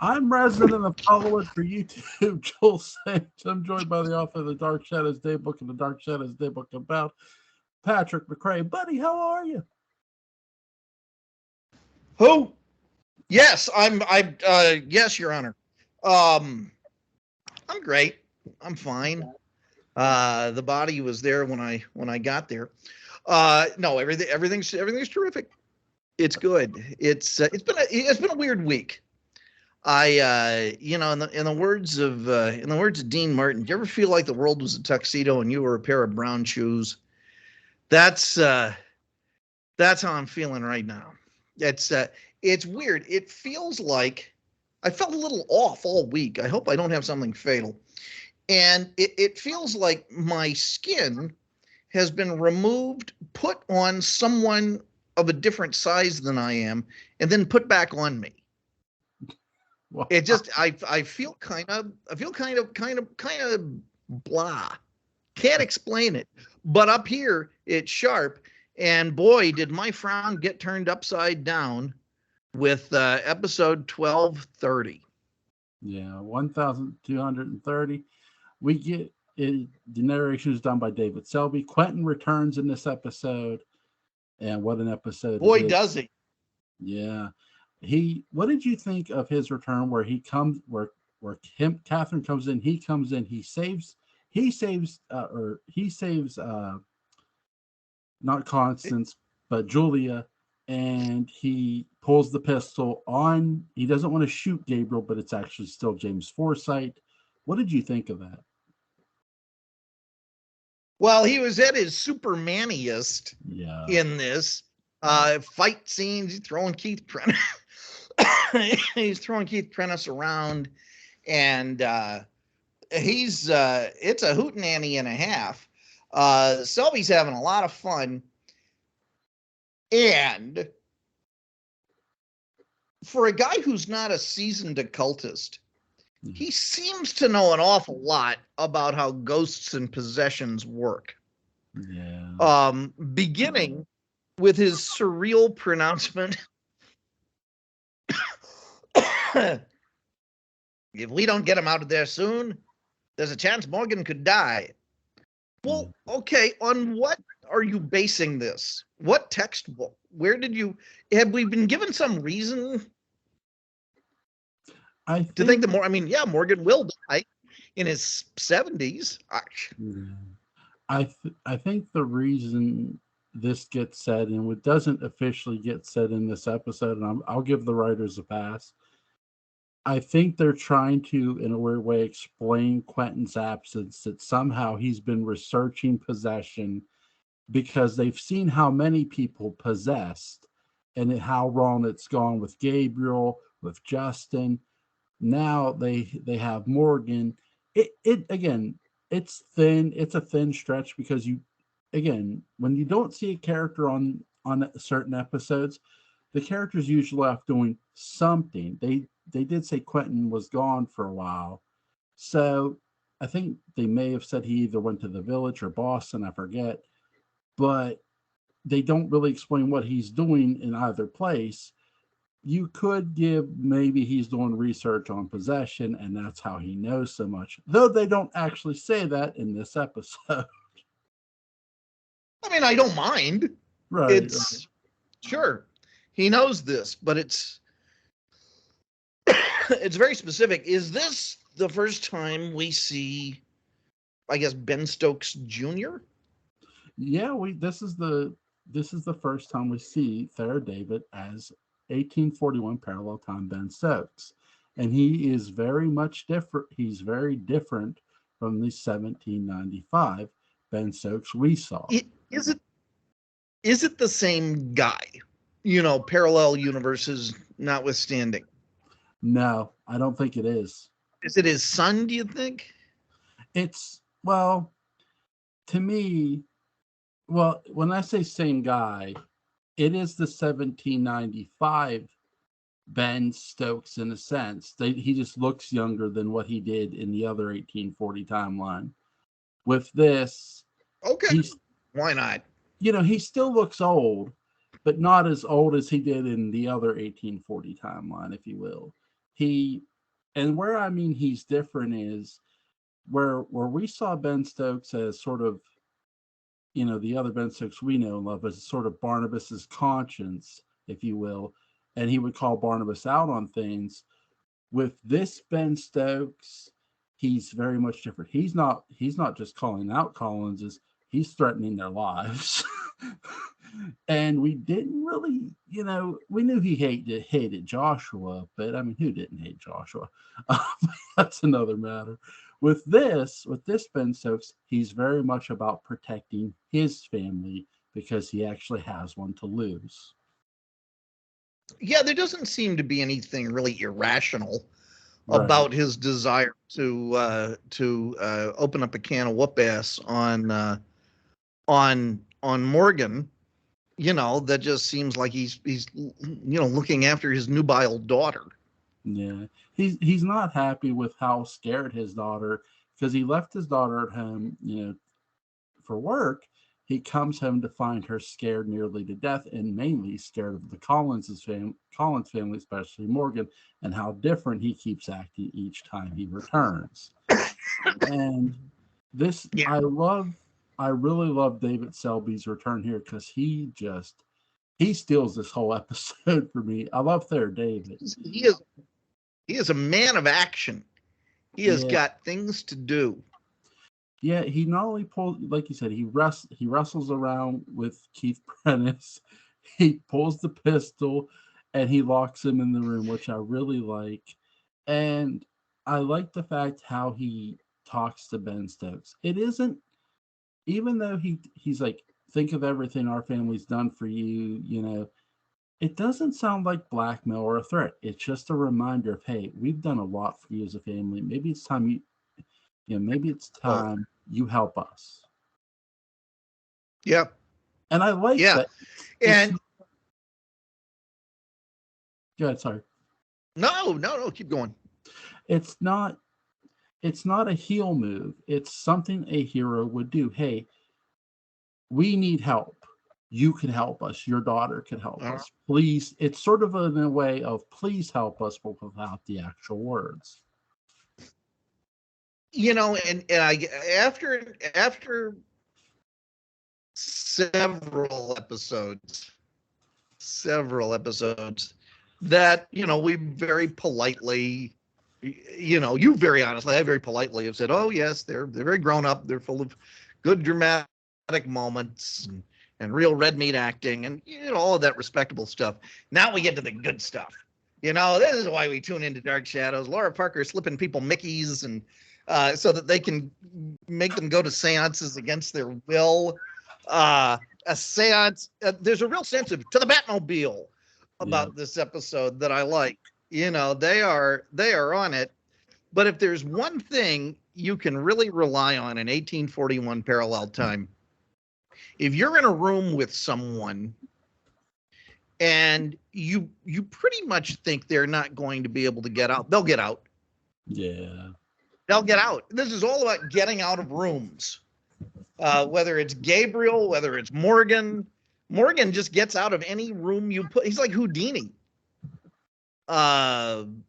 I'm resident of Hollywood for YouTube, Joel Sage. I'm joined by the author of the Dark Shadows Daybook and the Dark Shadows Daybook about Patrick McCray. Buddy, how are you? Who? Yes, yes, Your Honor. I'm great. I'm fine. The body was there when I got there. No, everything's terrific. It's good. It's been a weird week. In the words of Dean Martin, do you ever feel like the world was a tuxedo and you were a pair of brown shoes? That's how I'm feeling right now. It's weird. It feels like I felt a little off all week. I hope I don't have something fatal. And it feels like my skin has been removed, put on someone of a different size than I am, and then put back on me. Well, it just I feel kind of blah. Can't explain it. But up here it's sharp, and boy, did my frown get turned upside down with episode 1230. Yeah, 1230. We get it. The narration is done by David Selby. Quentin returns in this episode, and what an episode! Boy, does he! Yeah, What did you think of his return? Where he comes, where Catherine comes in. He comes in. He saves. Not Constance, but Julia, and he pulls the pistol on. He doesn't want to shoot Gabriel, but it's actually still James Forsyth. What did you think of that? Well, he was at his supermaniest in this fight scenes. He's throwing Keith Prentice. He's throwing Keith Prentice around, and it's a hootenanny and a half. Selby's having a lot of fun, and for a guy who's not a seasoned occultist, he seems to know an awful lot about how ghosts and possessions work. Yeah. Beginning with his surreal pronouncement, if we don't get him out of there soon, there's a chance Morgan could die. Well, okay, on what are you basing this? What textbook? Have we been given some reason to think that Morgan will die in his 70s. I think the reason this gets said, and it doesn't officially get said in this episode, and I'll give the writers a pass. I think they're trying to, in a weird way, explain Quentin's absence, that somehow he's been researching possession because they've seen how many people possessed and how wrong it's gone with Gabriel, with Justin. Now they have Morgan. It's thin. It's a thin stretch because when you don't see a character on certain episodes, the character's usually off doing something. They did say Quentin was gone for a while, so I think they may have said he either went to the village or Boston. I forget, but they don't really explain what he's doing in either place. You could give maybe he's doing research on possession and that's how he knows so much, though they don't actually say that in this episode. I mean, I don't mind. Right. Sure, he knows this, but it's very specific. Is this the first time we see, I guess, Ben Stokes Jr.? Yeah, this is the first time we see Thayer David as 1841 parallel time Ben Stokes, and he is very much different. He's very different from the 1795 Ben Stokes we saw. Is it the same guy? Parallel universes notwithstanding. No, I don't think it is. Is it his son, do you think? To me, when I say same guy, it is the 1795 Ben Stokes in a sense. He just looks younger than what he did in the other 1840 timeline. With this, okay, why not? He still looks old, but not as old as he did in the other 1840 timeline, if you will. He And where I mean he's different is where we saw Ben Stokes as sort of, the other Ben Stokes we know and love as sort of Barnabas's conscience, if you will, and he would call Barnabas out on things. With this Ben Stokes, he's very much different. He's not just calling out Collins's, he's threatening their lives. And we didn't really, we knew he hated Joshua, but I mean, who didn't hate Joshua? That's another matter. With this Ben Stokes, he's very much about protecting his family because he actually has one to lose. Yeah, there doesn't seem to be anything really irrational Right. about his desire to open up a can of whoop ass on Morgan. That just seems like he's looking after his nubile daughter. Yeah. He's not happy with how scared his daughter, because he left his daughter at home, for work. He comes home to find her scared nearly to death, and mainly scared of the Collins family, especially Morgan, and how different he keeps acting each time he returns. And this, Yeah. I really love David Selby's return here, because he steals this whole episode for me. I love their David. He is a man of action. He has got things to do. Yeah, he not only pulls, like you said, he wrestles around with Keith Prentice. He pulls the pistol, and he locks him in the room, which I really like. And I like the fact how he talks to Ben Stokes. It isn't, even though he's like, think of everything our family's done for you, it doesn't sound like blackmail or a threat. It's just a reminder of, hey, we've done a lot for you as a family. Maybe it's time maybe it's time you help us. Yep. And I like that. And go ahead, sorry. No, keep going. It's not a heel move. It's something a hero would do. Hey, we need help. You can help us. Your daughter can help us. Please. It's sort of in a way of please help us, but without the actual words. And I after several episodes that we very politely, you very honestly, I very politely have said, oh yes, they're very grown up, they're full of good dramatic moments and real red meat acting and all of that respectable stuff. Now we get to the good stuff. This is why we tune into Dark Shadows. Laura Parker slipping people Mickeys and so that they can make them go to seances against their will. A seance. There's a real sense of to the Batmobile about this episode that I like. They are on it. But if there's one thing you can really rely on in 1841 parallel time, if you're in a room with someone and you pretty much think they're not going to be able to get out, they'll get out. Yeah. They'll get out. This is all about getting out of rooms. Whether it's Gabriel, whether it's Morgan. Morgan just gets out of any room you put. He's like Houdini. And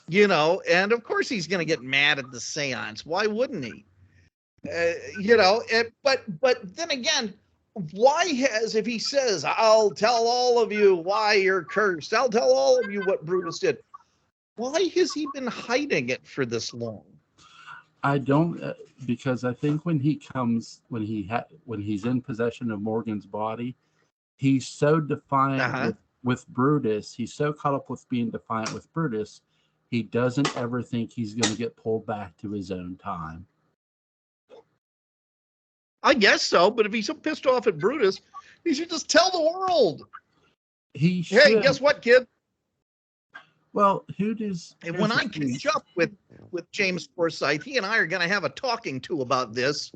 of course he's going to get mad at the seance. Why wouldn't he? But then again, if he says, I'll tell all of you why you're cursed. I'll tell all of you what Brutus did. Why has he been hiding it for this long? I don't, because I think when he's in possession of Morgan's body, he's so defiant with Brutus. He's so caught up with being defiant with Brutus, he doesn't ever think he's going to get pulled back to his own time. I guess so, but if he's so pissed off at Brutus, he should just tell the world. He should. Hey, guess what, kid? Well, who does? And when I catch up with James Forsyth, he and I are going to have a talking to about this.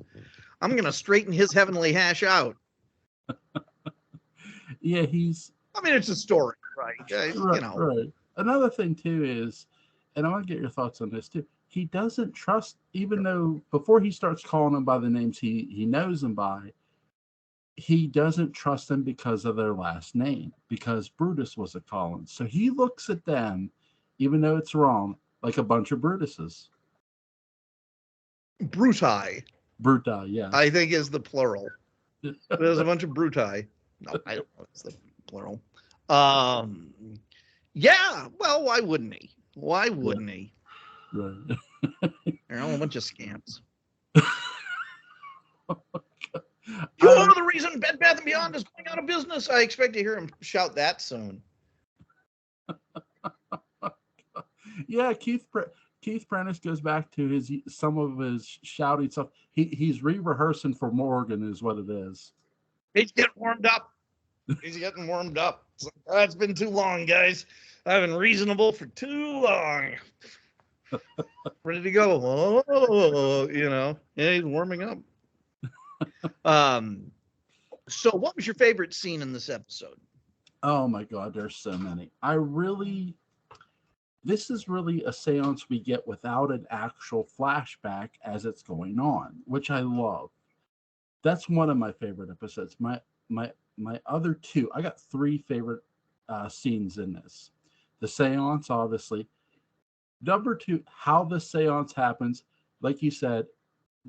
I'm going to straighten his heavenly hash out. Yeah, I mean, it's a story, right? Right. Another thing too is, and I want to get your thoughts on this too. He doesn't trust, even though before he starts calling them by the names he knows them by, he doesn't trust them because of their last name, because Brutus was a Collins. So he looks at them, even though it's wrong, like a bunch of Brutuses. Bruti, Bruta, yeah. I think, is the plural. There's a bunch of Bruti. No, I don't know. It's the plural. Yeah. Well, why wouldn't he? Why wouldn't he? Right. They're all a bunch of scams. You know the reason Bed Bath & Beyond is going out of business? I expect to hear him shout that soon. Yeah, Keith Prentice goes back to some of his shouting stuff. He's re-rehearsing for Morgan, is what it is. He's getting warmed up. He's getting warmed up. It's been too long, guys. I've been reasonable for too long. Ready to go. Oh, yeah, he's warming up. So what was your favorite scene in this episode? Oh my God, there's so many. This is really a seance we get without an actual flashback as it's going on, which I love. That's one of my favorite episodes. My other two, I got three favorite scenes in this. The seance, obviously. Number two, how the seance happens. Like you said,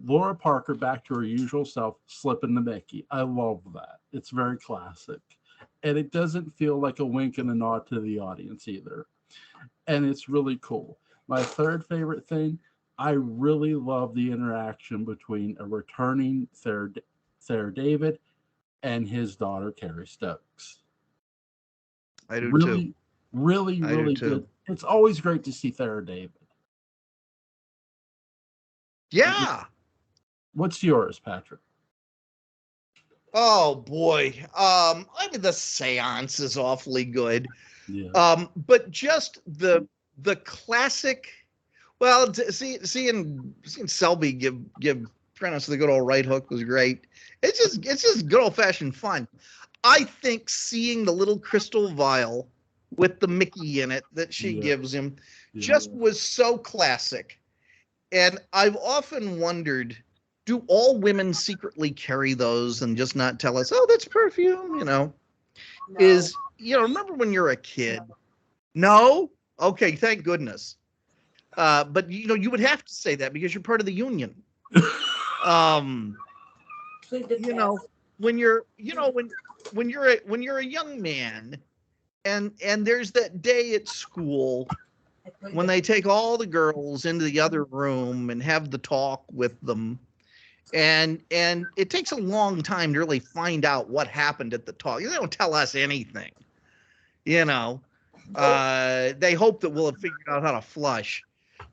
Laura Parker back to her usual self, slipping the Mickey. I love that. It's very classic. And it doesn't feel like a wink and a nod to the audience either. And it's really cool. My third favorite thing, I really love the interaction between a returning Sarah David and his daughter, Carrie Stokes. I do too. Really good. It's always great to see Sarah David. Yeah. What's yours, Patrick? Oh boy. I mean, the seance is awfully good. Yeah. But just the classic. Well, seeing Selby give Prentice the good old right hook was great. It's just good old fashioned fun. I think seeing the little crystal vial with the Mickey in it that she gives him just was so classic. And I've often wondered, do all women secretly carry those and just not tell us, oh, that's perfume, No. Remember when you're a kid? No? Okay, thank goodness. But you would have to say that because you're part of the union. When you're a young man and there's that day at school when they take all the girls into the other room and have the talk with them, and it takes a long time to really find out what happened at the talk. They don't tell us anything. They hope that we'll have figured out how to flush.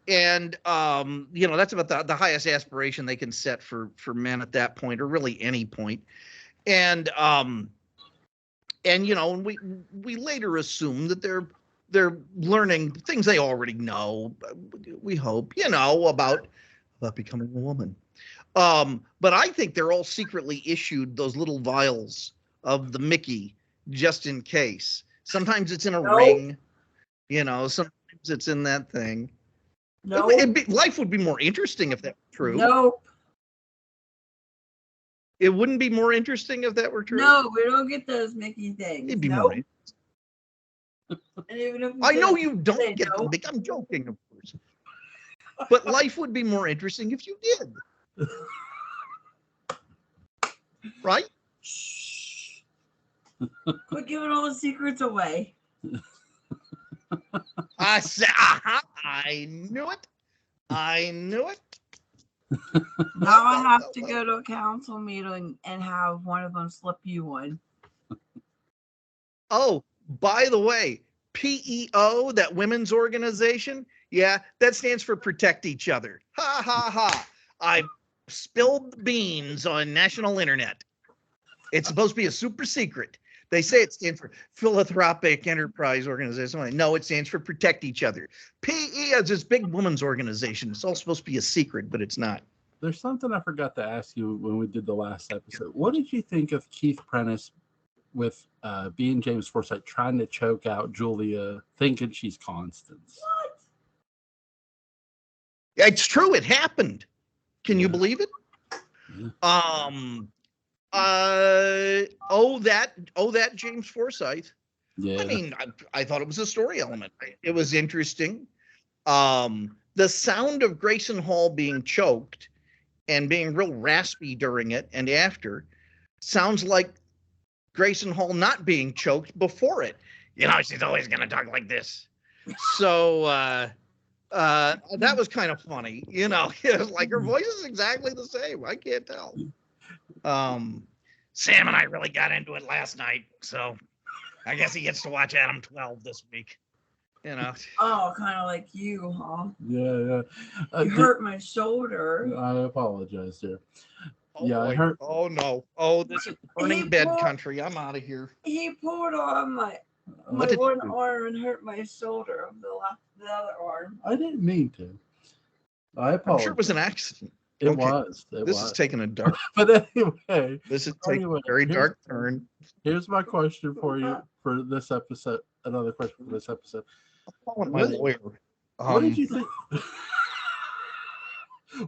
And that's about the highest aspiration they can set for men at that point, or really any point. And we later assume that they're learning things they already know. We hope, about becoming a woman. But I think they're all secretly issued those little vials of the Mickey just in case. Sometimes it's in a ring, sometimes it's in that thing. No. Life would be more interesting if that were true. Nope. It wouldn't be more interesting if that were true. No, we don't get those Mickey things. It'd be more interesting. And even if I know you don't get them. I'm joking, of course. But life would be more interesting if you did. Right? Shh. Quit giving all the secrets away. I knew it. Now I have to go to a council meeting and have one of them slip you one. Oh, by the way, PEO, that women's organization, that stands for Protect Each Other. Ha, ha, ha. I spilled the beans on national internet. It's supposed to be a super secret. They say it stands for Philanthropic Enterprise Organization. No, it stands for Protect Each Other. PEO is this big women's organization. It's all supposed to be a secret, but it's not. There's something I forgot to ask you when we did the last episode. What did you think of Keith Prentice with being James Forsyth trying to choke out Julia, thinking she's Constance? What? It's true. It happened. Can you believe it? Yeah. That James Forsyth. Yeah. I mean, I thought it was a story element. It was interesting. The sound of Grayson Hall being choked and being real raspy during it and after sounds like Grayson Hall not being choked before it. She's always going to talk like this. So that was kind of funny. It was like her voice is exactly the same. I can't tell. Sam and I really got into it last night, so I guess he gets to watch Adam 12 this week. Oh, kind of like you, huh? Yeah. You hurt my shoulder. I apologize, dear. Oh, yeah, boy. I heard. Oh no! Oh, this is burning bed country. I'm out of here. He pulled on my one arm and hurt my shoulder of the other arm. I didn't mean to. I apologize. I'm sure it was an accident. It was. This is taking a dark. But anyway, this is taking a very dark turn. Here's my question for you for this episode. Another question for this episode. I'm calling my lawyer. What did you think?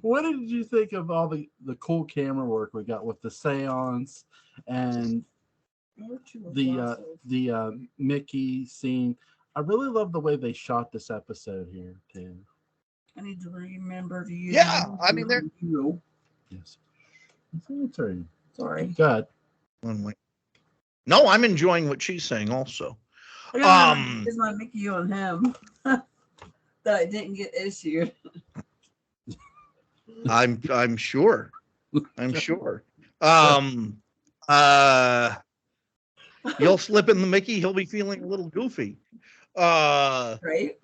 What did you think of all the cool camera work we got with the seance and the Mickey scene? I really love the way they shot this episode here too. I need to remember to use. Yeah, I mean they're. Yes. Sorry. Good. No, I'm enjoying what she's saying also. Is my Mickey on him that I didn't get issued. I'm sure. I'm sure. You'll slip in the Mickey, he'll be feeling a little goofy. Right.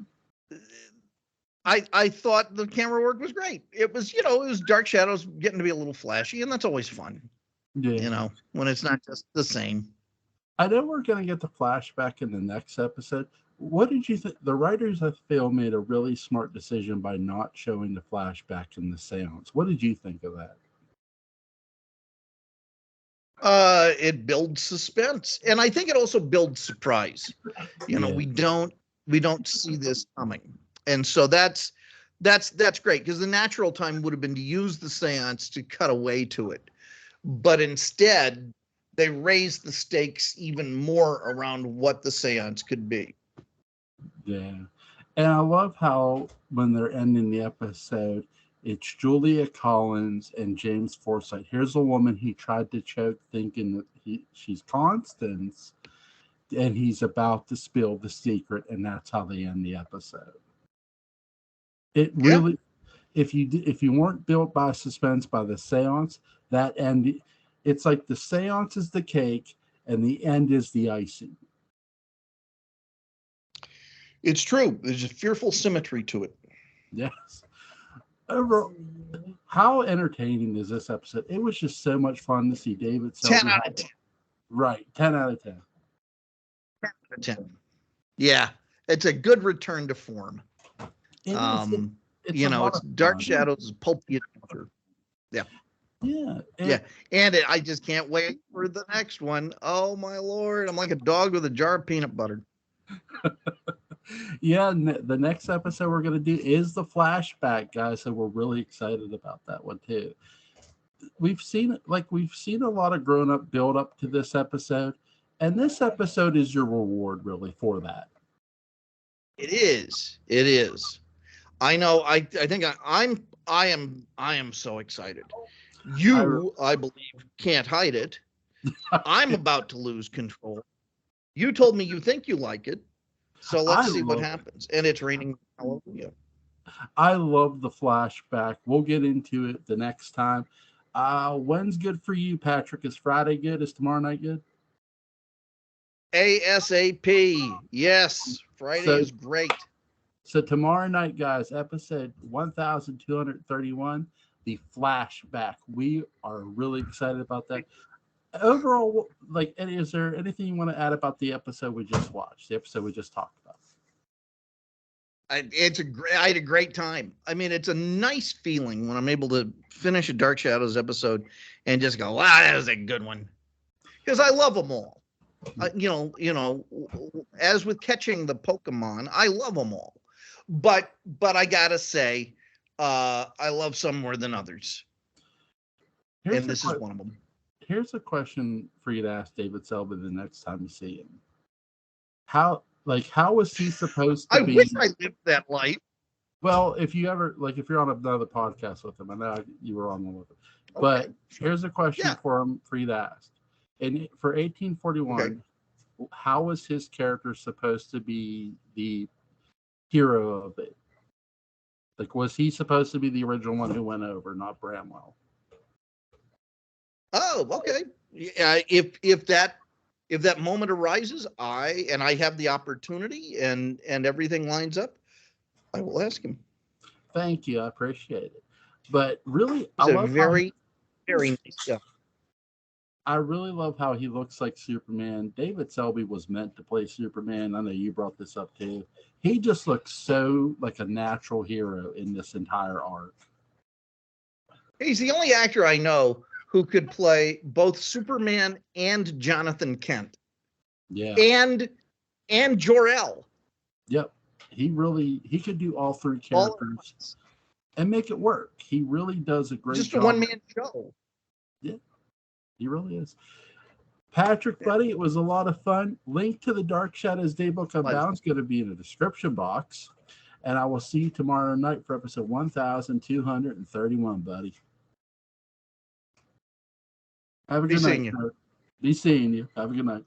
I thought the camera work was great. It was, it was dark shadows getting to be a little flashy, and that's always fun. Yeah. When it's not just the same. I know we're going to get the flashback in the next episode. What did you think? The writers, I feel, made a really smart decision by not showing the flashback in the seance. What did you think of that? It builds suspense, and I think it also builds surprise. We don't see this coming, and so that's great, because the natural time would have been to use the seance to cut away to it, but instead they raised the stakes even more around what the seance could be. Yeah. And I love how when they're ending the episode, it's Julia Collins and James Forsyth. Here's a woman he tried to choke thinking that she's Constance, and he's about to spill the secret, and that's how they end the episode. It really, if you weren't built by suspense by the seance, that end, it's like the seance is the cake and the end is the icing. It's true. There's a fearful symmetry to it. Yes. Overall, how entertaining is this episode? It was just so much fun to see David Selby. 10 out of 10. Right. 10 out of 10. 10 out of 10. Yeah. It's a good return to form. It's Dark Shadows, pulpy adventure. Yeah. Yeah. And I just can't wait for the next one. Oh, my Lord. I'm like a dog with a jar of peanut butter. Yeah, the next episode we're going to do is the flashback, guys. So we're really excited about that one too. We've seen a lot of grown up build up to this episode, and this episode is your reward really for that. It is. I know. I think I am so excited. I believe, can't hide it. I'm about to lose control. You told me you think you like it. So let's see what happens. And it's raining. Hallelujah. I love the flashback. We'll get into it the next time. When's good for you, Patrick? Is Friday good? Is tomorrow night good? ASAP. Yes. Friday is great. So tomorrow night, guys, episode 1231, the flashback. We are really excited about that. Overall, is there anything you want to add about the episode we just watched, the episode we just talked about? I had a great time. I mean, it's a nice feeling when I'm able to finish a Dark Shadows episode and just go, wow, that was a good one. Because I love them all. As with catching the Pokemon, I love them all. But I gotta say, I love some more than others. And this is one of them. Here's a question for you to ask David Selby the next time you see him. How was he supposed to be? I wish I lived that life. Well, if you ever if you're on another podcast with him, I know you were on one with him. But here's a question for you to ask. And for 1841, how was his character supposed to be the hero of it? Like, was he supposed to be the original one who went over, not Bramwell? Oh, okay. Yeah, if that moment arises, I have the opportunity and everything lines up, I will ask him. Thank you, I appreciate it. But really, I love very nice guy. I really love how he looks like Superman. David Selby was meant to play Superman. I know you brought this up too. He just looks so like a natural hero in this entire arc. He's the only actor I know who could play both Superman and Jonathan Kent. Yeah. And Jor-El. Yep. He could do all three characters and make it work. He really does a great job. Just a one-man show. Yeah. He really is. Patrick, buddy, it was a lot of fun. Link to the Dark Shadows Daybook Unbound is going to be in the description box. And I will see you tomorrow night for episode 1231, buddy. Have a good night. Be seeing you. Have a good night.